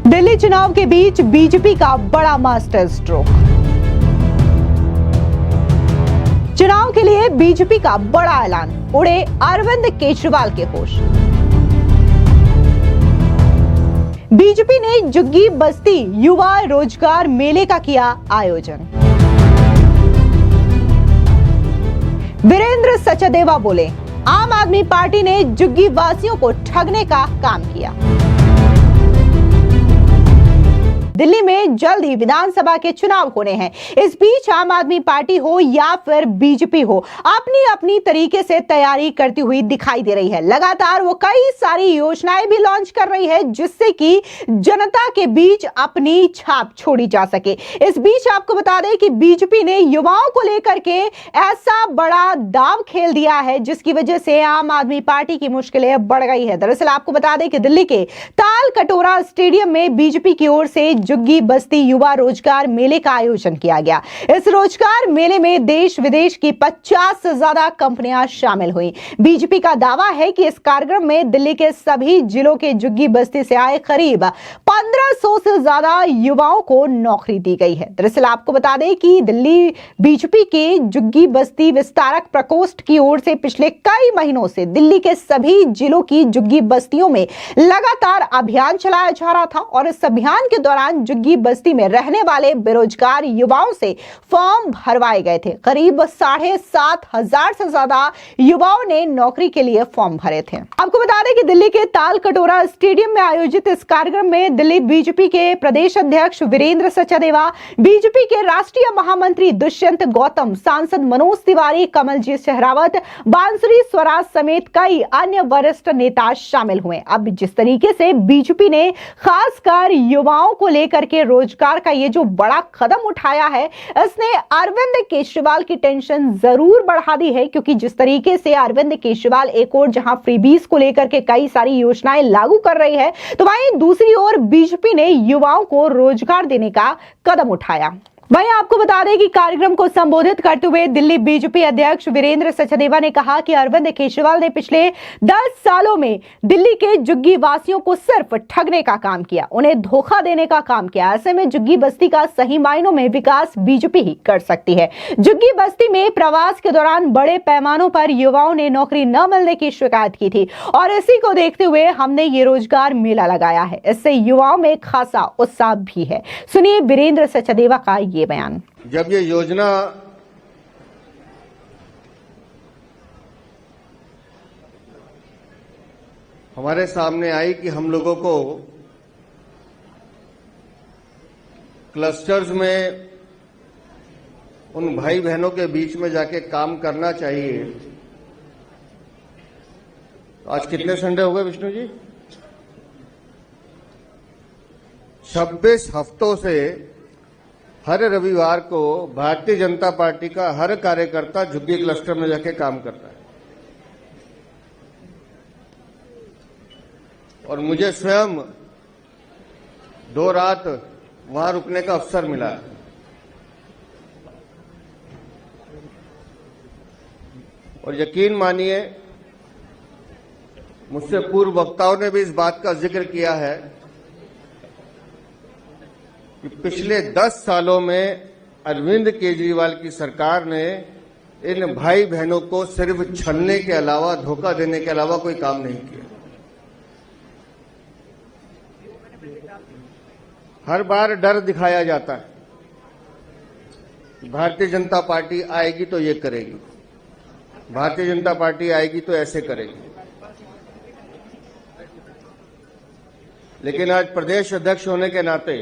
दिल्ली चुनाव के बीच बीजेपी का बड़ा मास्टर स्ट्रोक। चुनाव के लिए बीजेपी का बड़ा ऐलान, उड़े अरविंद केजरीवाल के होश। बीजेपी ने जुग्गी बस्ती युवा रोजगार मेले का किया आयोजन। वीरेंद्र सचदेवा बोले, आम आदमी पार्टी ने जुग्गी वासियों को ठगने का काम किया। दिल्ली में जल्द ही विधानसभा के चुनाव होने हैं। इस बीच आम आदमी पार्टी हो या फिर बीजेपी हो, अपनी अपनी तरीके से तैयारी करती हुई दिखाई दे रही है। लगातार वो कई सारी योजनाएं भी लॉन्च कर रही है जिससे कि जनता के बीच अपनी छाप छोड़ी जा सके। इस बीच आपको बता दें कि बीजेपी ने युवाओं को लेकर के ऐसा बड़ा दांव खेल दिया है जिसकी वजह से आम आदमी पार्टी की मुश्किलें बढ़ गई है। दरअसल आपको बता दें कि दिल्ली के ताल कटोरा स्टेडियम में बीजेपी की ओर से जुग्गी बस्ती युवा रोजगार मेले का आयोजन किया गया। इस रोजगार मेले में देश विदेश की 50 से ज्यादा कंपनियां शामिल हुई। बीजेपी का दावा है कि इस कार्यक्रम में दिल्ली के सभी जिलों के जुग्गी बस्ती से आए करीब 1500 से ज्यादा युवाओं को नौकरी दी गई है। दरअसल आपको बता दें कि दिल्ली बीजेपी के जुग्गी बस्ती विस्तारक प्रकोष्ठ की ओर से पिछले कई महीनों से दिल्ली के सभी जिलों की जुग्गी बस्तियों में लगातार अभियान चलाया जा रहा था और इस अभियान के दौरान जुग्गी बस्ती में रहने वाले बेरोजगार युवाओं से फॉर्म भरवाए गए थे। करीब 7,500 से ज्यादा युवाओं ने नौकरी के लिए फॉर्म भरे थे। आपको बता दें कि दिल्ली के ताल कटोरा स्टेडियम में आयोजित इस कार्यक्रम में दिल्ली बीजेपी के प्रदेश अध्यक्ष वीरेंद्र सचदेवा, बीजेपी के राष्ट्रीय महामंत्री दुष्यंत गौतम, सांसद मनोज तिवारी, कमलजीत शेहरावत, बांसुरी स्वराज समेत कई अन्य वरिष्ठ नेता शामिल हुए। अब जिस तरीके से बीजेपी ने खासकर युवाओं को लेकर के रोजगार का ये जो बड़ा कदम उठाया है, इसने अरविंद केजरीवाल की टेंशन जरूर बढ़ा दी है, क्योंकि जिस तरीके से अरविंद केजरीवाल एक और जहां फ्रीबीज को लेकर के कई सारी योजनाएं लागू कर रही है, तो वहीं दूसरी ओर बीजेपी ने युवाओं को रोजगार देने का कदम उठाया। वहीं आपको बता दें कि कार्यक्रम को संबोधित करते हुए दिल्ली बीजेपी अध्यक्ष वीरेंद्र सचदेवा ने कहा कि अरविंद केजरीवाल ने पिछले 10 सालों में दिल्ली के जुग्गी वासियों को सिर्फ ठगने का काम किया, उन्हें धोखा देने का काम किया। ऐसे में जुग्गी बस्ती का सही मायनों में विकास बीजेपी ही कर सकती है। जुग्गी बस्ती में प्रवास के दौरान बड़े पैमानों पर युवाओं ने नौकरी न मिलने की शिकायत की थी और इसी को देखते हुए हमने ये रोजगार मेला लगाया है। इससे युवाओं में खासा उत्साह भी है। सुनिए वीरेंद्र सचदेवा का ये बयान। जब ये योजना हमारे सामने आई कि हम लोगों को क्लस्टर्स में उन भाई बहनों के बीच में जाके काम करना चाहिए, तो आज कितने संडे हो गए विष्णु जी? 26 हफ्तों से हर रविवार को भारतीय जनता पार्टी का हर कार्यकर्ता जुग्गी क्लस्टर में जाके काम करता है और मुझे स्वयं 2 रात वहां रुकने का अवसर मिला। और यकीन मानिए, मुझसे पूर्व वक्ताओं ने भी इस बात का जिक्र किया है कि पिछले 10 सालों में अरविंद केजरीवाल की सरकार ने इन भाई बहनों को सिर्फ छलने के अलावा, धोखा देने के अलावा कोई काम नहीं किया। हर बार डर दिखाया जाता है, भारतीय जनता पार्टी आएगी तो ये करेगी, भारतीय जनता पार्टी आएगी तो ऐसे करेगी। लेकिन आज प्रदेश अध्यक्ष होने के नाते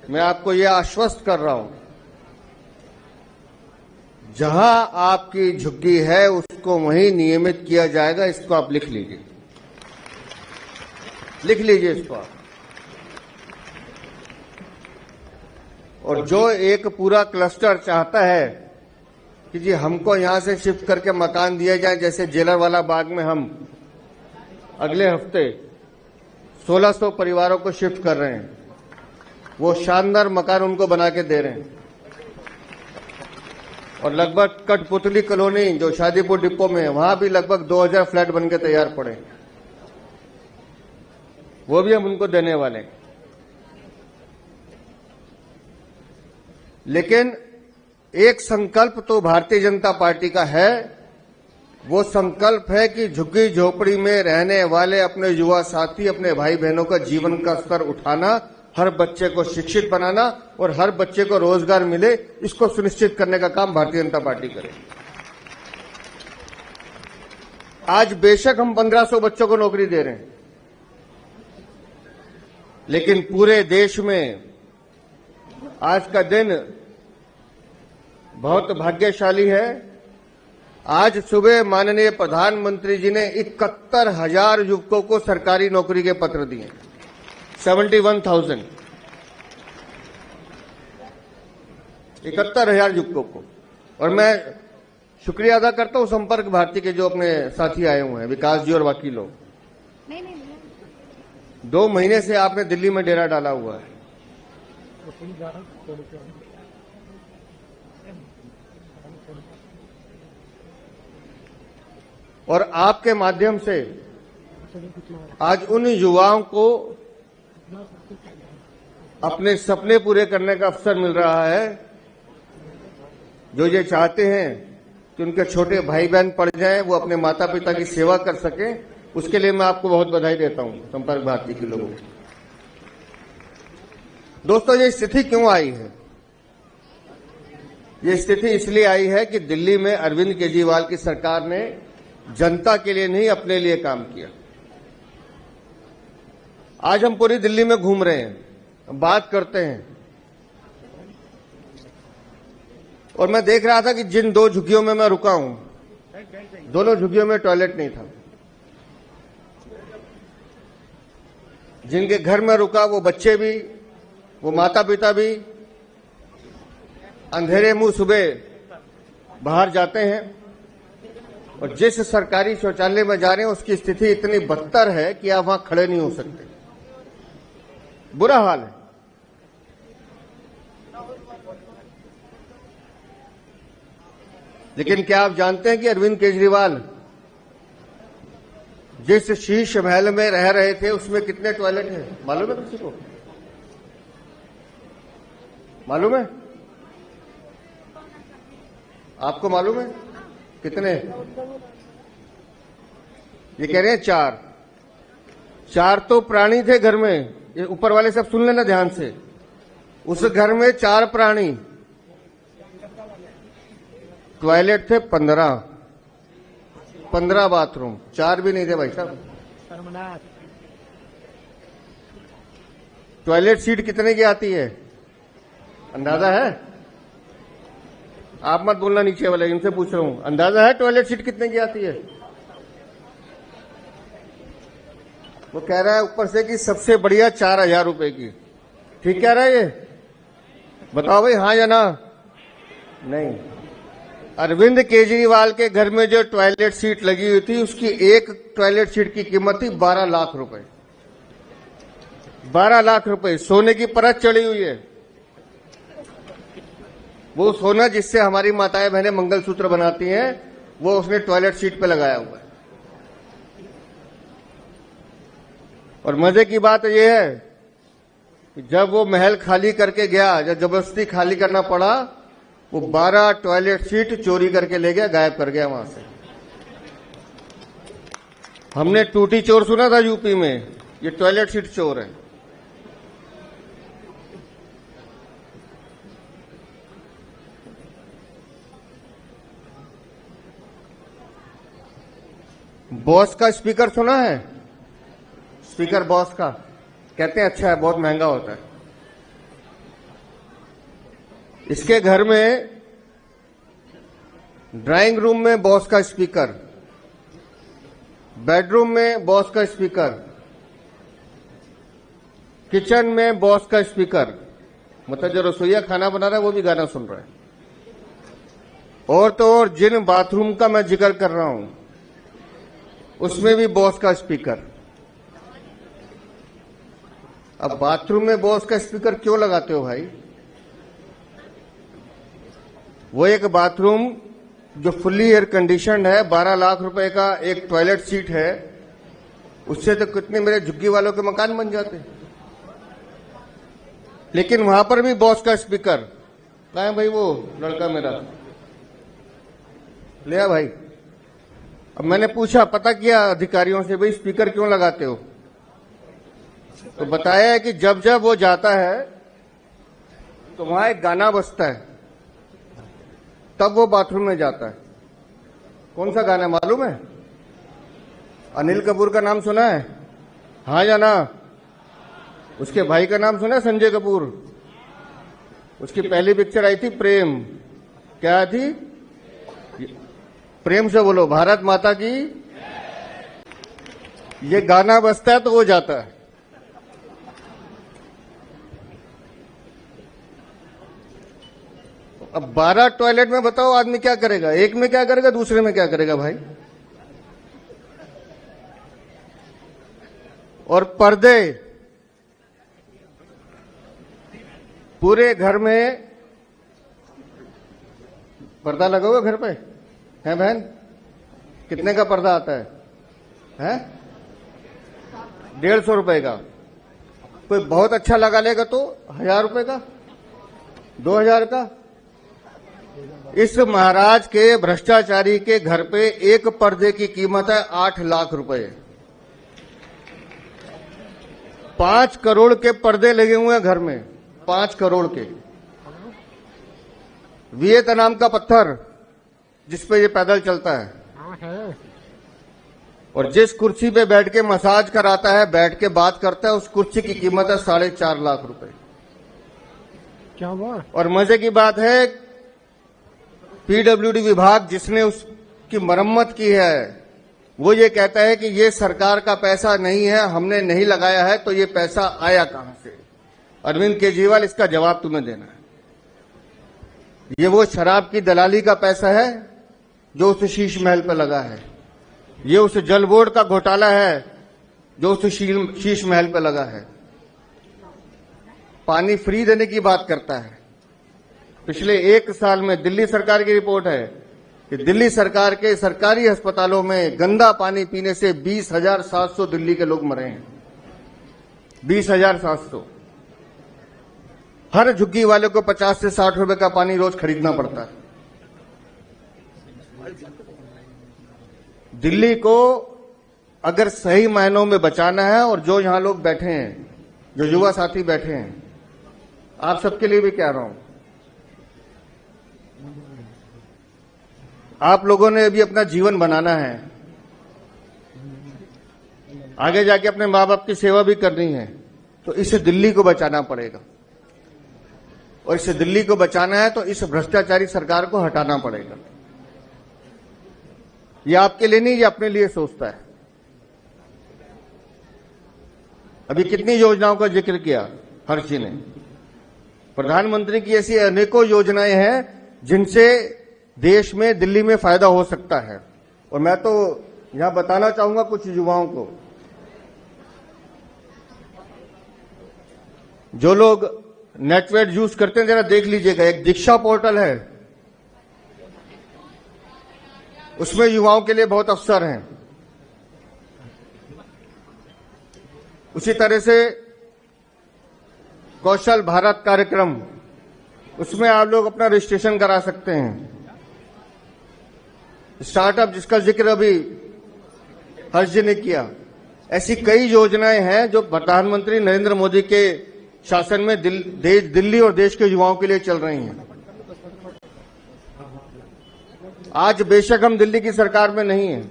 मैं आपको यह आश्वस्त कर रहा हूं, जहां आपकी झुग्गी है उसको वहीं नियमित किया जाएगा। इसको आप लिख लीजिए, लिख लीजिए इसको आप। और जो एक पूरा क्लस्टर चाहता है कि जी हमको यहां से शिफ्ट करके मकान दिया जाए, जैसे जेलरवाला बाग में हम अगले हफ्ते 1600 परिवारों को शिफ्ट कर रहे हैं, वो शानदार मकान उनको बना के दे रहे हैं। और लगभग कठपुतली कॉलोनी जो शादीपुर डिपो में है, वहां भी लगभग 2000 फ्लैट बनके तैयार पड़े। वो भी हम उनको देने वाले हैं। लेकिन एक संकल्प तो भारतीय जनता पार्टी का है, वो संकल्प है कि झुग्गी झोपड़ी में रहने वाले अपने युवा साथी, अपने भाई बहनों का जीवन का स्तर उठाना, हर बच्चे को शिक्षित बनाना और हर बच्चे को रोजगार मिले, इसको सुनिश्चित करने का काम भारतीय जनता पार्टी करे। आज बेशक हम 1500 बच्चों को नौकरी दे रहे हैं, लेकिन पूरे देश में आज का दिन बहुत भाग्यशाली है। आज सुबह माननीय प्रधानमंत्री जी ने 71,000 युवकों को सरकारी नौकरी के पत्र दिए, 71,000, 71,000 युवकों को। और मैं शुक्रिया अदा करता हूं संपर्क भारती के जो अपने साथी आए हुए हैं, विकास जी और बाकी लोग। 2 महीने से आपने दिल्ली में डेरा डाला हुआ है। और आपके माध्यम से आज उन युवाओं को अपने सपने पूरे करने का अवसर मिल रहा है जो ये चाहते हैं कि उनके छोटे भाई बहन पढ़ जाएं, वो अपने माता पिता की सेवा कर सकें। उसके लिए मैं आपको बहुत बधाई देता हूं, संपर्क भारती के लोगों को। दोस्तों, ये स्थिति क्यों आई है? ये स्थिति इसलिए आई है कि दिल्ली में अरविंद केजरीवाल की सरकार ने जनता के लिए नहीं, अपने लिए काम किया। आज हम पूरी दिल्ली में घूम रहे हैं, बात करते हैं, और मैं देख रहा था कि जिन 2 झुग्गियों में मैं रुका हूं, दोनों झुग्गियों में टॉयलेट नहीं था। जिनके घर में रुका, वो बच्चे भी, वो माता पिता भी अंधेरे मुंह सुबह बाहर जाते हैं, और जिस सरकारी शौचालय में जा रहे हैं उसकी स्थिति इतनी बदतर है कि आप वहां खड़े नहीं हो सकते। बुरा हाल है। लेकिन क्या आप जानते हैं कि अरविंद केजरीवाल जिस शीश महल में रह रहे थे उसमें कितने टॉयलेट हैं? मालूम है किसी को? मालूम है? आपको मालूम है कितने? ये कह रहे हैं 4। 4 तो प्राणी थे घर में। ये ऊपर वाले सब सुन लेना ध्यान से। उस घर में 4 प्राणी, टॉयलेट थे 15 बाथरूम, 4 भी नहीं थे भाई साहब। टॉयलेट सीट कितने की आती है अंदाजा है? आप मत बोलना नीचे वाले, इनसे पूछ रहा हूं, अंदाजा है टॉयलेट सीट कितने की आती है? वो कह रहा है ऊपर से कि सबसे बढ़िया 4,000 रुपए की। ठीक कह रहा है ये? बताओ भाई, हाँ या ना? नहीं। अरविंद केजरीवाल के घर में जो टॉयलेट सीट लगी हुई थी, उसकी एक टॉयलेट सीट की कीमत थी 12 लाख रुपए। 12 लाख रुपए सोने की परत चढ़ी हुई है। वो सोना जिससे हमारी माताएं बहनें मंगलसूत्र बनाती हैं, वो उसने टॉयलेट सीट पे लगाया हुआ है। और मजे की बात यह है कि जब वो महल खाली करके गया, जब जबरदस्ती खाली करना पड़ा, वो 12 टॉयलेट सीट चोरी करके ले गया, गायब कर गया वहां से। हमने टूटी चोर सुना था यूपी में, ये टॉयलेट सीट चोर है। बॉस का स्पीकर सुना है? स्पीकर बॉस का, कहते हैं अच्छा है, बहुत महंगा होता है। इसके घर में ड्राइंग रूम में बॉस का स्पीकर, बेडरूम में बॉस का स्पीकर, किचन में बॉस का स्पीकर, मतलब जो रसोईया खाना बना रहा है वो भी गाना सुन रहा है। और तो और जिन बाथरूम का मैं जिक्र कर रहा हूं उसमें भी बॉस का स्पीकर। अब बाथरूम में बॉस का स्पीकर क्यों लगाते हो भाई? वो एक बाथरूम जो फुल्ली एयर कंडीशनड है, 12 लाख रुपए का एक टॉयलेट सीट है, उससे तो कितने मेरे झुग्गी वालों के मकान बन जाते। लेकिन वहां पर भी बॉस का स्पीकर, कहाँ है भाई वो लड़का मेरा, ले आ भाई। अब मैंने पूछा, पता किया अधिकारियों से, भाई स्पीकर क्यों लगाते हो? तो बताया है कि जब जब वो जाता है तो वहां एक गाना बजता है, तब वो बाथरूम में जाता है। कौन सा गाना मालूम है? अनिल कपूर का नाम सुना है? हाँ या ना? उसके भाई का नाम सुना है? संजय कपूर। उसकी पहली पिक्चर आई थी प्रेम, क्या थी? प्रेम से बोलो, भारत माता की। ये गाना बजता है तो वो जाता है। अब 12 टॉयलेट में बताओ आदमी क्या करेगा? एक में क्या करेगा, दूसरे में क्या करेगा भाई? और पर्दे पूरे घर में, पर्दा लगा हुआ घर पे है बहन? कितने का पर्दा आता है? हैं? 150 रुपए का। कोई बहुत अच्छा लगा लेगा तो 1000 रुपए का, 2000 का। इस महाराज के भ्रष्टाचारी के घर पे एक पर्दे की कीमत है 8 लाख रुपए। 5 करोड़ के पर्दे लगे हुए हैं घर में, 5 करोड़ के। वियतनाम का पत्थर जिसपे ये पैदल चलता है, और जिस कुर्सी पे बैठ के मसाज कराता है, बैठ के बात करता है, उस कुर्सी की कीमत है 4.5 लाख रुपए। क्या हुआ? और मजे की बात है, पीडब्ल्यूडी विभाग जिसने उसकी मरम्मत की है, वो ये कहता है कि ये सरकार का पैसा नहीं है, हमने नहीं लगाया है, तो ये पैसा आया कहां से? अरविंद केजरीवाल, इसका जवाब तुम्हें देना है। ये वो शराब की दलाली का पैसा है जो उस शीश महल पर लगा है। ये उस जल बोर्ड का घोटाला है जो उस शीश महल पर लगा है। पानी फ्री देने की बात करता है। पिछले 1 साल में दिल्ली सरकार की रिपोर्ट है कि दिल्ली सरकार के सरकारी अस्पतालों में गंदा पानी पीने से 20,700 दिल्ली के लोग मरे हैं। 20,700। हर झुग्गी वाले को 50 से 60 रुपए का पानी रोज खरीदना पड़ता है। दिल्ली को अगर सही मायनों में बचाना है, और जो यहां लोग बैठे हैं, जो युवा साथी बैठे हैं, आप सबके लिए भी कह रहा हूं, आप लोगों ने अभी अपना जीवन बनाना है, आगे जाके अपने मां बाप की सेवा भी करनी है, तो इस दिल्ली को बचाना पड़ेगा। और इस दिल्ली को बचाना है तो इस भ्रष्टाचारी सरकार को हटाना पड़ेगा। ये आपके लिए नहीं, ये अपने लिए सोचता है। अभी कितनी योजनाओं का जिक्र किया हर्षी ने। प्रधानमंत्री की ऐसी अनेकों योजनाएं हैं जिनसे देश में, दिल्ली में फायदा हो सकता है। और मैं तो यहां बताना चाहूंगा कुछ युवाओं को, जो लोग नेटवर्क यूज करते हैं, जरा देख लीजिएगा, एक दीक्षा पोर्टल है, उसमें युवाओं के लिए बहुत अवसर हैं। उसी तरह से कौशल भारत कार्यक्रम, उसमें आप लोग अपना रजिस्ट्रेशन करा सकते हैं। स्टार्टअप जिसका जिक्र अभी हर्ष जी ने किया, ऐसी कई योजनाएं हैं जो प्रधानमंत्री नरेंद्र मोदी के शासन में दिल्ली और देश के युवाओं के लिए चल रही हैं। आज बेशक हम दिल्ली की सरकार में नहीं हैं,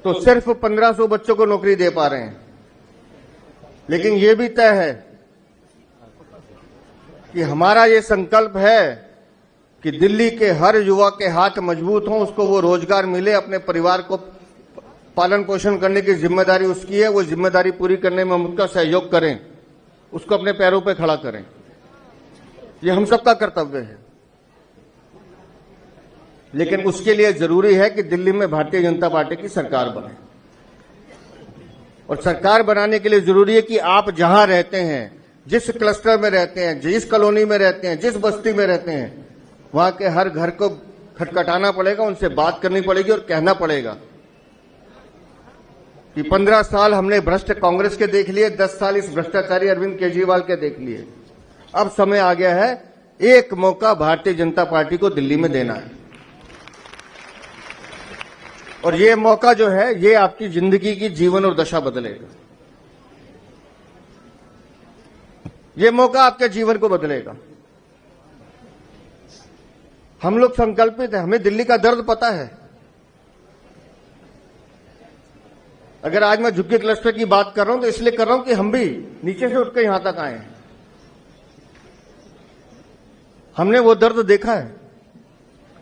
तो सिर्फ 1500 बच्चों को नौकरी दे पा रहे हैं, लेकिन यह भी तय है कि हमारा ये संकल्प है कि दिल्ली के हर युवा के हाथ मजबूत हों, उसको वो रोजगार मिले, अपने परिवार को पालन पोषण करने की जिम्मेदारी उसकी है, वो जिम्मेदारी पूरी करने में हम उसका सहयोग करें, उसको अपने पैरों पे खड़ा करें। ये हम सबका कर्तव्य है। लेकिन उसके लिए जरूरी है कि दिल्ली में भारतीय जनता पार्टी की सरकार बने, और सरकार बनाने के लिए जरूरी है कि आप जहां रहते हैं, जिस क्लस्टर में रहते हैं, जिस कॉलोनी में रहते हैं, जिस बस्ती में रहते हैं, वहां के हर घर को खटखटाना पड़ेगा, उनसे बात करनी पड़ेगी और कहना पड़ेगा कि 15 साल हमने भ्रष्ट कांग्रेस के देख लिए, 10 साल इस भ्रष्टाचारी अरविंद केजरीवाल के देख लिए। अब समय आ गया है, एक मौका भारतीय जनता पार्टी को दिल्ली में देना है। और ये मौका जो है, ये आपकी जिंदगी की जीवन और दशा बदलेगा। ये मौका आपके जीवन को बदलेगा। हम लोग संकल्पित हैं, हमें दिल्ली का दर्द पता है। अगर आज मैं झुग्गी क्लस्टर की बात कर रहा हूं तो इसलिए कर रहा हूं कि हम भी नीचे से उठ के यहां तक आए हैं। हमने वो दर्द देखा है।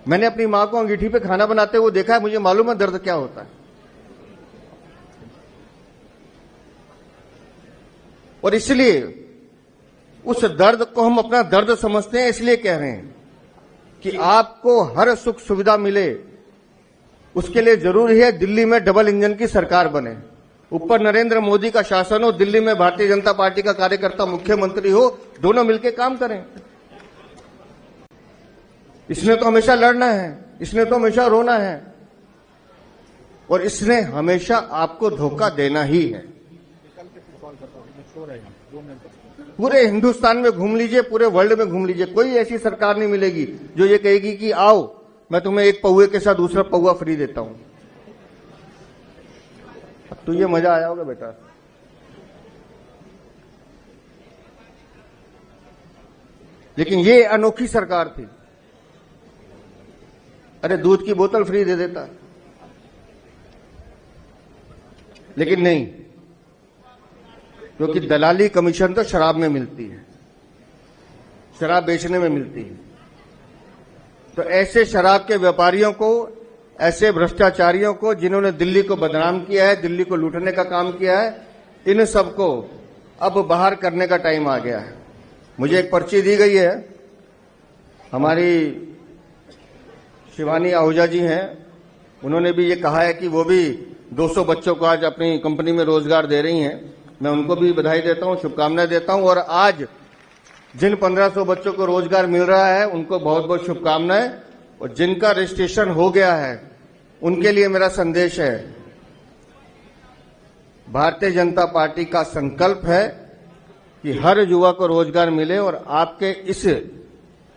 मैंने अपनी मां को अंगीठी पे खाना बनाते हुए देखा है, मुझे मालूम है दर्द क्या होता है। और इसलिए उस दर्द को हम अपना दर्द समझते हैं, इसलिए कह रहे हैं कि आपको हर सुख सुविधा मिले, उसके लिए जरूरी है दिल्ली में डबल इंजन की सरकार बने। ऊपर नरेंद्र मोदी का शासन हो, दिल्ली में भारतीय जनता पार्टी का कार्यकर्ता मुख्यमंत्री हो, दोनों मिलकर काम करें। इसने तो हमेशा लड़ना है, इसने तो हमेशा रोना है, और इसने हमेशा आपको धोखा देना ही है। पूरे हिंदुस्तान में घूम लीजिए, पूरे वर्ल्ड में घूम लीजिए, कोई ऐसी सरकार नहीं मिलेगी जो ये कहेगी कि आओ मैं तुम्हें एक पौवे के साथ दूसरा पौवा फ्री देता हूं। अब तो ये मजा आया होगा बेटा। लेकिन ये अनोखी सरकार थी। अरे दूध की बोतल फ्री दे देता, लेकिन नहीं, क्योंकि दलाली कमीशन तो शराब में मिलती है, शराब बेचने में मिलती है। तो ऐसे शराब के व्यापारियों को, ऐसे भ्रष्टाचारियों को जिन्होंने दिल्ली को बदनाम किया है, दिल्ली को लूटने का काम किया है, इन सबको अब बाहर करने का टाइम आ गया है। मुझे एक पर्ची दी गई है, हमारी शिवानी आहूजा जी हैं, उन्होंने भी ये कहा है कि वो भी 200 बच्चों को आज अपनी कंपनी में रोजगार दे रही हैं। मैं उनको भी बधाई देता हूं, शुभकामनाएं देता हूं। और आज जिन 1500 बच्चों को रोजगार मिल रहा है उनको बहुत बहुत शुभकामनाएं। और जिनका रजिस्ट्रेशन हो गया है उनके लिए मेरा संदेश है, भारतीय जनता पार्टी का संकल्प है कि हर युवा को रोजगार मिले, और आपके इस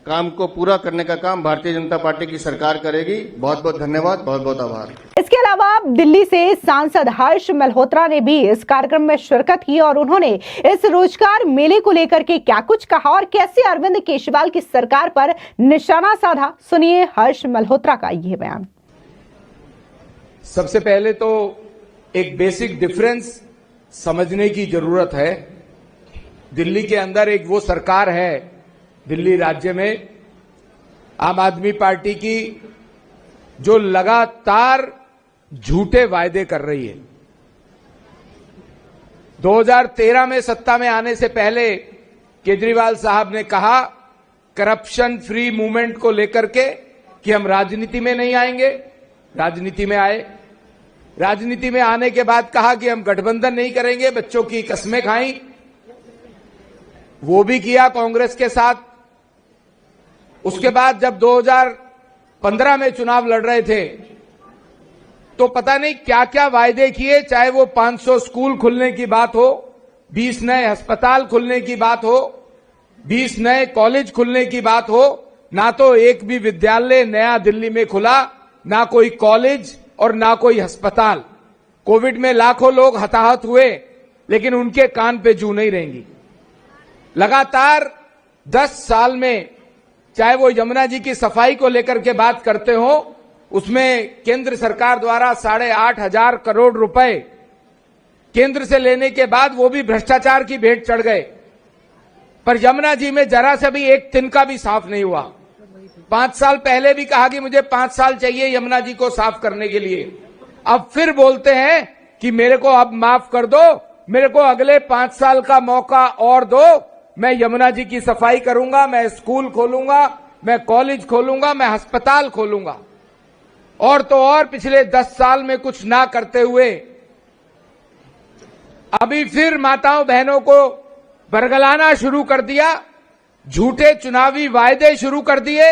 काम को पूरा करने का काम भारतीय जनता पार्टी की सरकार करेगी। बहुत बहुत धन्यवाद, बहुत बहुत आभार। इसके अलावा दिल्ली से सांसद हर्ष मल्होत्रा ने भी इस कार्यक्रम में शिरकत की और उन्होंने इस रोजगार मेले को लेकर के क्या कुछ कहा और कैसे अरविंद केजरीवाल की सरकार पर निशाना साधा, सुनिए हर्ष मल्होत्रा का ये बयान। सबसे पहले तो एक बेसिक डिफरेंस समझने की जरूरत है। दिल्ली के अंदर एक वो सरकार है, दिल्ली राज्य में आम आदमी पार्टी की, जो लगातार झूठे वायदे कर रही है। 2013 में सत्ता में आने से पहले केजरीवाल साहब ने कहा करप्शन फ्री मूवमेंट को लेकर के कि हम राजनीति में नहीं आएंगे। राजनीति में आए। राजनीति में आने के बाद कहा कि हम गठबंधन नहीं करेंगे, बच्चों की कसमें खाई, वो भी किया कांग्रेस के साथ। उसके बाद जब 2015 में चुनाव लड़ रहे थे तो पता नहीं क्या क्या वायदे किए, चाहे वो 500 स्कूल खुलने की बात हो, 20 नए अस्पताल खुलने की बात हो, 20 नए कॉलेज खुलने की बात हो। ना तो एक भी विद्यालय नया दिल्ली में खुला, ना कोई कॉलेज और ना कोई अस्पताल। कोविड में लाखों लोग हताहत हुए, लेकिन उनके कान पे जू नहीं रहेंगी। लगातार 10 साल में, चाहे वो यमुना जी की सफाई को लेकर के बात करते हो, उसमें केंद्र सरकार द्वारा 8,500 करोड़ रुपए केंद्र से लेने के बाद वो भी भ्रष्टाचार की भेंट चढ़ गए। पर यमुना जी में जरा सा भी एक तिनका भी साफ नहीं हुआ। 5 साल पहले भी कहा कि मुझे 5 साल चाहिए यमुना जी को साफ करने के लिए। अब फिर बोलते हैं कि मेरे को अब माफ कर दो, मेरे को अगले 5 साल का मौका और दो, मैं यमुना जी की सफाई करूंगा, मैं स्कूल खोलूंगा, मैं कॉलेज खोलूंगा, मैं अस्पताल खोलूंगा। और तो और पिछले 10 साल में कुछ ना करते हुए अभी फिर माताओं बहनों को बरगलाना शुरू कर दिया, झूठे चुनावी वायदे शुरू कर दिए।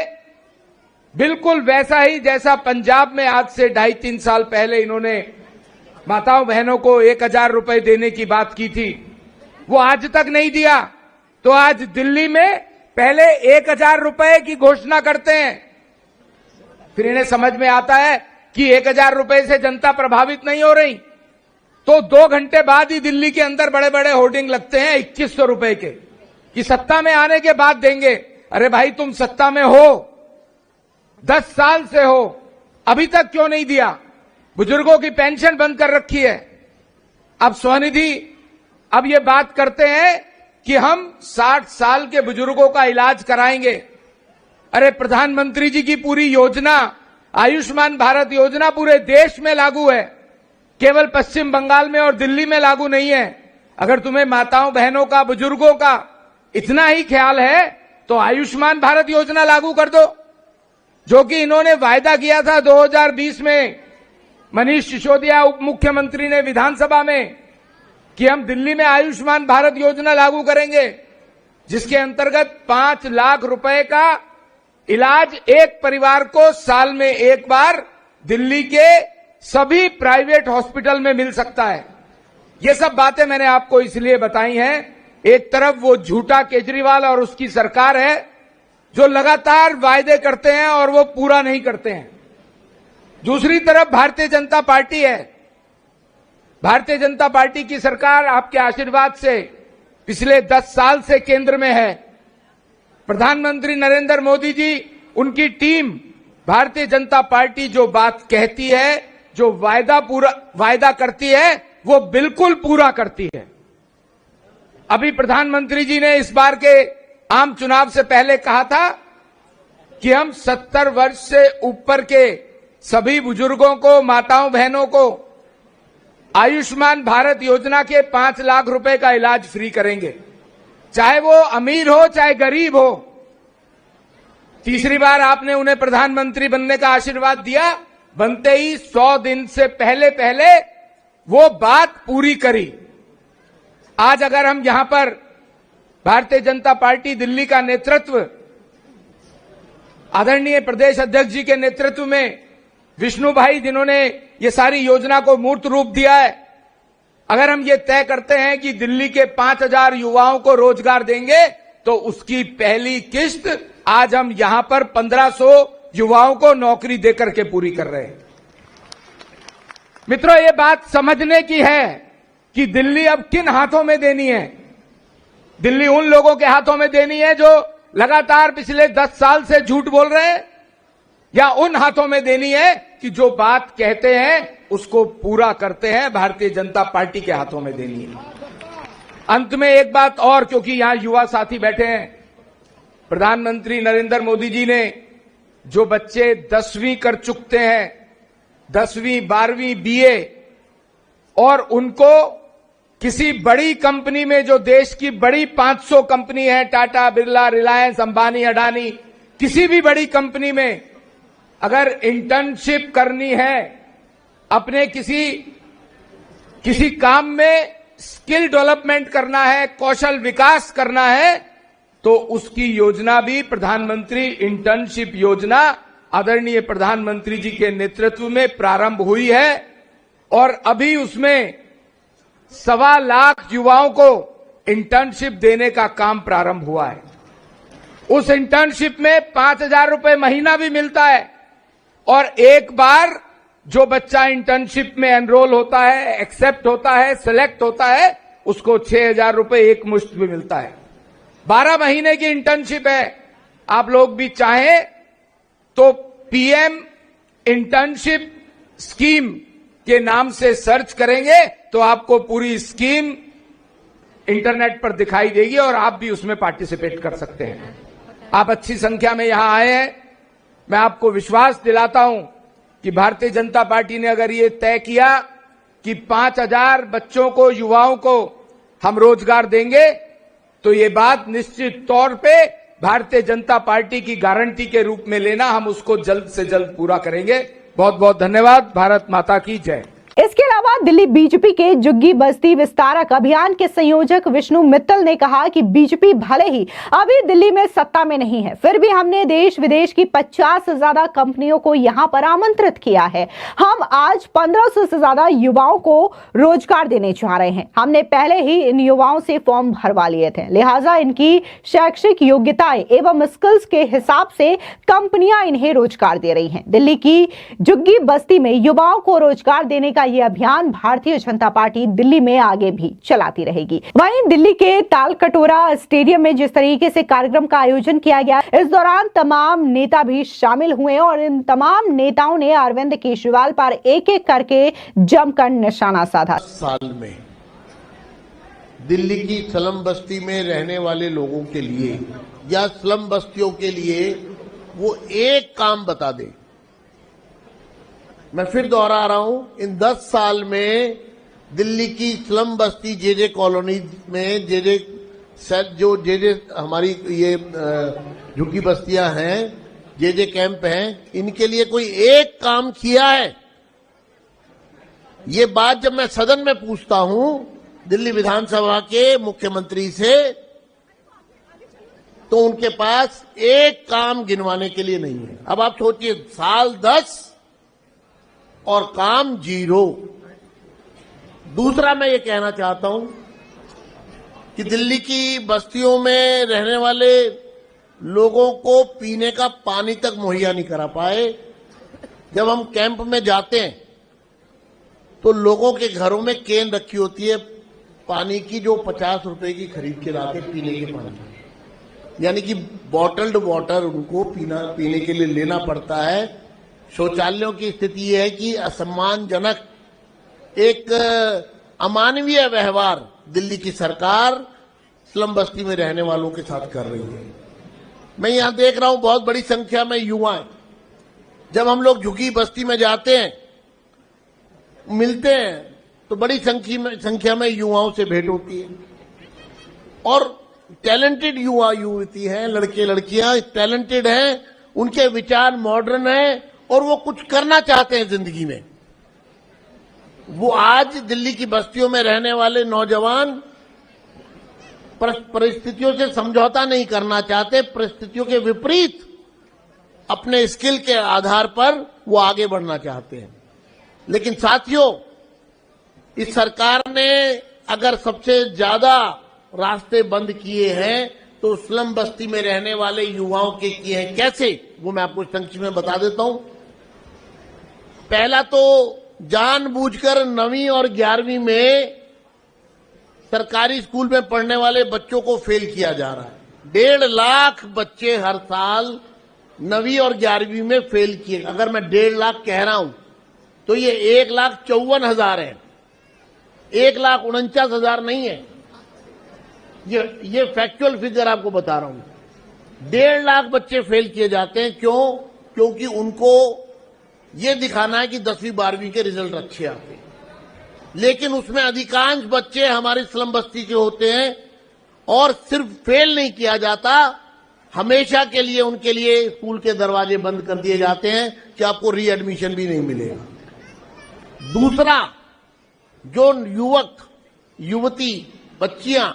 बिल्कुल वैसा ही जैसा पंजाब में आज से 2.5-3 साल पहले इन्होंने माताओं बहनों को 1000 रुपए देने की बात की थी, वो आज तक नहीं दिया। तो आज दिल्ली में पहले 1000 रुपए की घोषणा करते हैं, फिर इन्हें समझ में आता है कि 1000 रुपए से जनता प्रभावित नहीं हो रही, तो 2 घंटे बाद ही दिल्ली के अंदर बड़े बड़े होर्डिंग लगते हैं 2100 रुपए के, कि सत्ता में आने के बाद देंगे। अरे भाई, तुम सत्ता में हो, 10 साल से हो, अभी तक क्यों नहीं दिया? बुजुर्गों की पेंशन बंद कर रखी है, अब स्वनिधि, अब ये बात करते हैं कि हम 60 साल के बुजुर्गों का इलाज कराएंगे। अरे प्रधानमंत्री जी की पूरी योजना, आयुष्मान भारत योजना पूरे देश में लागू है, केवल पश्चिम बंगाल में और दिल्ली में लागू नहीं है। अगर तुम्हें माताओं बहनों का, बुजुर्गों का इतना ही ख्याल है तो आयुष्मान भारत योजना लागू कर दो, जो कि इन्होंने वायदा किया था 2020 में। मनीष सिसोदिया उप मुख्यमंत्री ने विधानसभा में कि हम दिल्ली में आयुष्मान भारत योजना लागू करेंगे, जिसके अंतर्गत 5 लाख रुपए का इलाज एक परिवार को साल में एक बार दिल्ली के सभी प्राइवेट हॉस्पिटल में मिल सकता है। ये सब बातें मैंने आपको इसलिए बताई हैं, एक तरफ वो झूठा केजरीवाल और उसकी सरकार है जो लगातार वायदे करते हैं और वो पूरा नहीं करते हैं, दूसरी तरफ भारतीय जनता पार्टी है। भारतीय जनता पार्टी की सरकार आपके आशीर्वाद से पिछले 10 साल से केंद्र में है। प्रधानमंत्री नरेंद्र मोदी जी, उनकी टीम, भारतीय जनता पार्टी जो बात कहती है, जो वायदा करती है, वो बिल्कुल पूरा करती है। अभी प्रधानमंत्री जी ने इस बार के आम चुनाव से पहले कहा था कि हम 70 वर्ष से ऊपर के सभी बुजुर्गों को, माताओं बहनों को आयुष्मान भारत योजना के 5 लाख रुपए का इलाज फ्री करेंगे, चाहे वो अमीर हो चाहे गरीब हो। तीसरी बार आपने उन्हें प्रधानमंत्री बनने का आशीर्वाद दिया, बनते ही 100 दिन से पहले वो बात पूरी करी। आज अगर हम यहां पर भारतीय जनता पार्टी दिल्ली का नेतृत्व आदरणीय प्रदेश अध्यक्ष जी के नेतृत्व में, विष्णु भाई जिन्होंने ये सारी योजना को मूर्त रूप दिया है, अगर हम ये तय करते हैं कि दिल्ली के 5000 युवाओं को रोजगार देंगे, तो उसकी पहली किस्त आज हम यहां पर 1500 युवाओं को नौकरी देकर के पूरी कर रहे हैं। मित्रों, ये बात समझने की है कि दिल्ली अब किन हाथों में देनी है। दिल्ली उन लोगों के हाथों में देनी है जो लगातार पिछले 10 साल से झूठ बोल रहे हैं, या उन हाथों में देनी है कि जो बात कहते हैं उसको पूरा करते हैं, भारतीय जनता पार्टी के हाथों में देनी है। अंत में एक बात और, क्योंकि यहां युवा साथी बैठे हैं, प्रधानमंत्री नरेंद्र मोदी जी ने जो बच्चे 10वीं कर चुकते हैं, 10वीं 12वीं बीए, और उनको किसी बड़ी कंपनी में, जो देश की बड़ी 500 कंपनी है, टाटा, बिरला, रिलायंस, अंबानी, अडानी, किसी भी बड़ी कंपनी में अगर इंटर्नशिप करनी है, अपने किसी काम में स्किल डेवलपमेंट करना है, कौशल विकास करना है, तो उसकी योजना भी प्रधानमंत्री इंटर्नशिप योजना आदरणीय प्रधानमंत्री जी के नेतृत्व में प्रारंभ हुई है, और अभी उसमें 1.25 लाख युवाओं को इंटर्नशिप देने का काम प्रारंभ हुआ है। उस इंटर्नशिप में 5000 रुपए महीना भी मिलता है, और एक बार जो बच्चा इंटर्नशिप में एनरोल होता है, एक्सेप्ट होता है, सेलेक्ट होता है, उसको 6000 रुपए एक मुश्त भी मिलता है। 12 महीने की इंटर्नशिप है। आप लोग भी चाहें तो पीएम इंटर्नशिप स्कीम के नाम से सर्च करेंगे तो आपको पूरी स्कीम इंटरनेट पर दिखाई देगी और आप भी उसमें पार्टिसिपेट कर सकते हैं। आप अच्छी संख्या में यहां आए हैं। मैं आपको विश्वास दिलाता हूं कि भारतीय जनता पार्टी ने अगर ये तय किया कि 5000 बच्चों को, युवाओं को हम रोजगार देंगे, तो ये बात निश्चित तौर पे भारतीय जनता पार्टी की गारंटी के रूप में लेना, हम उसको जल्द से जल्द पूरा करेंगे। बहुत बहुत धन्यवाद। भारत माता की जय। इसके अलावा दिल्ली बीजेपी के झुग्गी बस्ती विस्तारक अभियान के संयोजक विष्णु मित्तल ने कहा कि बीजेपी भले ही अभी दिल्ली में सत्ता में नहीं है, फिर भी हमने देश विदेश की 50 से ज्यादा कंपनियों को यहां पर आमंत्रित किया है। हम आज 1500 से ज्यादा युवाओं को रोजगार देने जा रहे हैं। हमने पहले ही इन युवाओं से फॉर्म भरवा लिए थे, लिहाजा इनकी शैक्षिक योग्यताएं एवं स्किल्स के हिसाब से कंपनियां इन्हें रोजगार दे रही हैं। दिल्ली की झुग्गी बस्ती में युवाओं को रोजगार देने का यह अभियान भारतीय जनता पार्टी दिल्ली में आगे भी चलाती रहेगी। वहीं दिल्ली के तालकटोरा स्टेडियम में जिस तरीके से कार्यक्रम का आयोजन किया गया, इस दौरान तमाम नेता भी शामिल हुए और इन तमाम नेताओं ने अरविंद केजरीवाल पर एक एक करके जमकर निशाना साधा। साल में दिल्ली की स्लम बस्ती में रहने वाले लोगों के लिए या स्लम बस्तियों के लिए वो एक काम बता दे। मैं फिर दोहरा रहा हूं, इन 10 साल में दिल्ली की स्लम बस्ती जे कॉलोनी में जे हमारी ये झुग्गी बस्तियां हैं, जे कैंप हैं, इनके लिए कोई एक काम किया है? ये बात जब मैं सदन में पूछता हूं दिल्ली विधानसभा के मुख्यमंत्री से, तो उनके पास एक काम गिनवाने के लिए नहीं है। अब आप सोचिए, साल 10 और काम 0। दूसरा मैं ये कहना चाहता हूं कि दिल्ली की बस्तियों में रहने वाले लोगों को पीने का पानी तक मुहैया नहीं करा पाए। जब हम कैंप में जाते हैं तो लोगों के घरों में केन रखी होती है पानी की, जो 50 रुपए की खरीद के लाते पीने के पानी, यानी कि बॉटल्ड वाटर उनको पीने के लिए लेना पड़ता है। शौचालयों की स्थिति यह है कि असम्मानजनक, एक अमानवीय व्यवहार दिल्ली की सरकार स्लम बस्ती में रहने वालों के साथ कर रही है। मैं यहां देख रहा हूं बहुत बड़ी संख्या में युवा हैं। जब हम लोग झुग्गी बस्ती में जाते हैं, मिलते हैं, तो बड़ी संख्या में युवाओं से भेंट होती है और टैलेंटेड युवा युवती हैं, लड़के लड़कियां टैलेंटेड हैं, उनके विचार मॉडर्न हैं और वो कुछ करना चाहते हैं जिंदगी में। वो आज दिल्ली की बस्तियों में रहने वाले नौजवान परिस्थितियों से समझौता नहीं करना चाहते, परिस्थितियों के विपरीत अपने स्किल के आधार पर वो आगे बढ़ना चाहते हैं। लेकिन साथियों, इस सरकार ने अगर सबसे ज्यादा रास्ते बंद किए हैं तो स्लम बस्ती में रहने वाले युवाओं के किए हैं। कैसे, वो मैं आपको संक्षिप्त में बता देता हूं। पहला तो जानबूझकर 9वीं और 11वीं में सरकारी स्कूल में पढ़ने वाले बच्चों को फेल किया जा रहा है। 1.5 लाख बच्चे हर साल 9वीं और 11वीं में फेल किए। अगर मैं 1.5 लाख कह रहा हूं तो ये 1,54,000 है, 1,49,000 नहीं है। ये फैक्चुअल फिगर आपको बता रहा हूं। 1.5 लाख बच्चे फेल किए जाते हैं। क्यों? क्योंकि उनको ये दिखाना है कि 10वीं 12वीं के रिजल्ट अच्छे आते हैं, लेकिन उसमें अधिकांश बच्चे हमारी स्लम बस्ती के होते हैं और सिर्फ फेल नहीं किया जाता, हमेशा के लिए उनके लिए स्कूल के दरवाजे बंद कर दिए जाते हैं कि आपको रीएडमिशन भी नहीं मिलेगा। दूसरा, जो युवक युवती बच्चियां,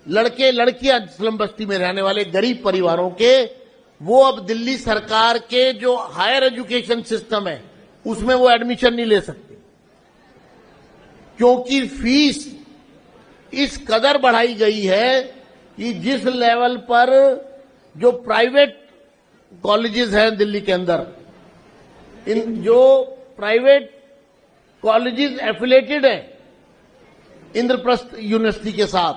लड़के लड़कियां स्लम बस्ती में रहने वाले गरीब परिवारों के, वो अब दिल्ली सरकार के जो हायर एजुकेशन सिस्टम है उसमें वो एडमिशन नहीं ले सकते, क्योंकि फीस इस कदर बढ़ाई गई है कि जिस लेवल पर जो प्राइवेट कॉलेजेस हैं दिल्ली के अंदर, इन जो प्राइवेट कॉलेजेस एफिलेटेड हैं इंद्रप्रस्थ यूनिवर्सिटी के साथ,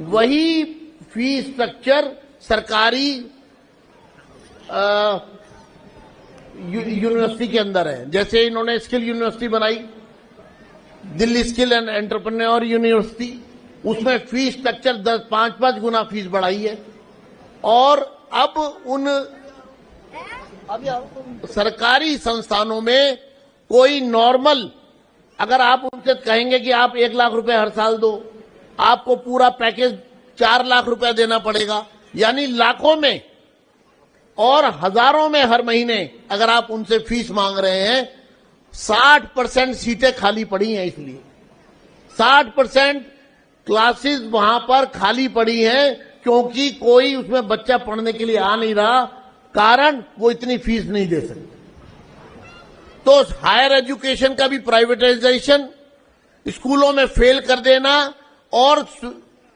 वही फी स्ट्रक्चर सरकारी यूनिवर्सिटी के अंदर है। जैसे इन्होंने स्किल यूनिवर्सिटी बनाई, Delhi skill and entrepreneur university, उसमें फीस स्ट्रक्चर 5-5 गुना फीस बढ़ाई है। और अब उन सरकारी संस्थानों में कोई नॉर्मल, अगर आप उनसे कहेंगे कि आप 1 लाख रुपए हर साल दो, आपको पूरा पैकेज 4 लाख रुपए देना पड़ेगा, यानी लाखों में और हजारों में हर महीने अगर आप उनसे फीस मांग रहे हैं, 60% सीटें खाली पड़ी हैं, इसलिए 60% क्लासेस वहां पर खाली पड़ी हैं क्योंकि कोई उसमें बच्चा पढ़ने के लिए आ नहीं रहा, कारण वो इतनी फीस नहीं दे सकते। तो हायर एजुकेशन का भी प्राइवेटाइजेशन, स्कूलों में फेल कर देना और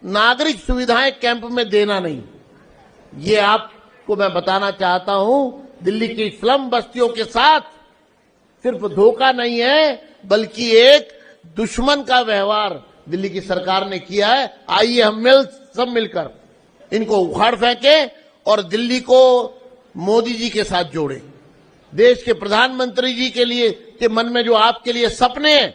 नागरिक सुविधाएं कैंप में देना नहीं, ये आपको मैं बताना चाहता हूं। दिल्ली की स्लम बस्तियों के साथ सिर्फ धोखा नहीं है, बल्कि एक दुश्मन का व्यवहार दिल्ली की सरकार ने किया है। आइए हम सब मिलकर इनको उखाड़ फेंकें और दिल्ली को मोदी जी के साथ जोड़ें। देश के प्रधानमंत्री जी के लिए के मन में जो आपके लिए सपने हैं,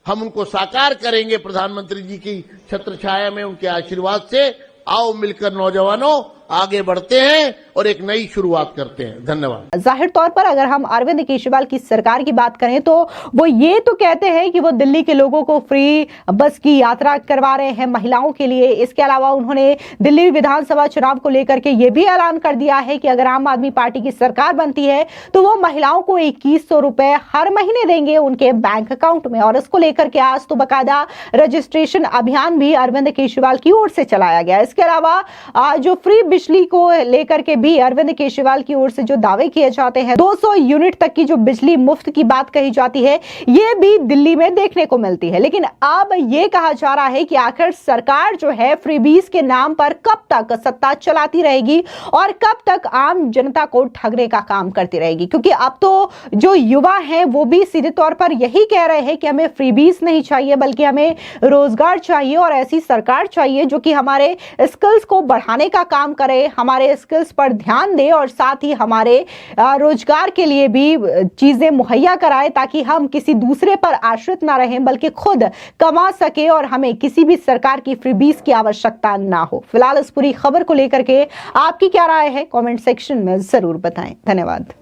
हम उनको साकार करेंगे प्रधानमंत्री जी की छत्र छाया में, उनके आशीर्वाद से। आओ मिलकर नौजवानों आगे बढ़ते हैं और एक नई शुरुआत करते हैं। धन्यवाद। जाहिर तौर पर अगर हम अरविंद केजरीवाल की सरकार की बात करें तो वो ये तो कहते हैं कि वो दिल्ली के लोगों को फ्री बस की यात्रा करवा रहे हैं महिलाओं के लिए। इसके अलावा उन्होंने दिल्ली विधानसभा चुनाव को लेकर के ये भी ऐलान कर दिया है कि अगर आम आदमी पार्टी की सरकार बनती है तो वो महिलाओं को 2100 रुपए हर महीने देंगे उनके बैंक अकाउंट में। और इसको लेकर के आज तो बाकायदा रजिस्ट्रेशन अभियान भी अरविंद केजरीवाल की ओर से चलाया गया। इसके अलावा जो फ्री बिजली को लेकर के भी अरविंद केजरीवाल की ओर से जो दावे किए जाते हैं, 200 यूनिट तक की जो बिजली मुफ्त की बात कही जाती है, ये भी दिल्ली में देखने को मिलती है। लेकिन अब ये कहा जा रहा है कि आखिर सरकार जो है फ्रीबीज के नाम पर कब तक सत्ता चलाती रहेगी और कब तक आम जनता को ठगने का काम करती रहेगी। क्योंकि अब तो जो युवा हैं वो भी सीधे तौर पर यही कह रहे हैं कि हमें फ्रीबीज नहीं चाहिए, बल्कि हमें रोजगार चाहिए और ऐसी सरकार चाहिए जो कि हमारे स्किल्स को बढ़ाने का काम करे, हमारे स्किल्स पर ध्यान दे और साथ ही हमारे रोजगार के लिए भी चीजें मुहैया कराए, ताकि हम किसी दूसरे पर आश्रित ना रहें बल्कि खुद कमा सके और हमें किसी भी सरकार की फ्रीबीज की आवश्यकता ना हो। फिलहाल इस पूरी खबर को लेकर के आपकी क्या राय है, कमेंट सेक्शन में जरूर बताएं। धन्यवाद।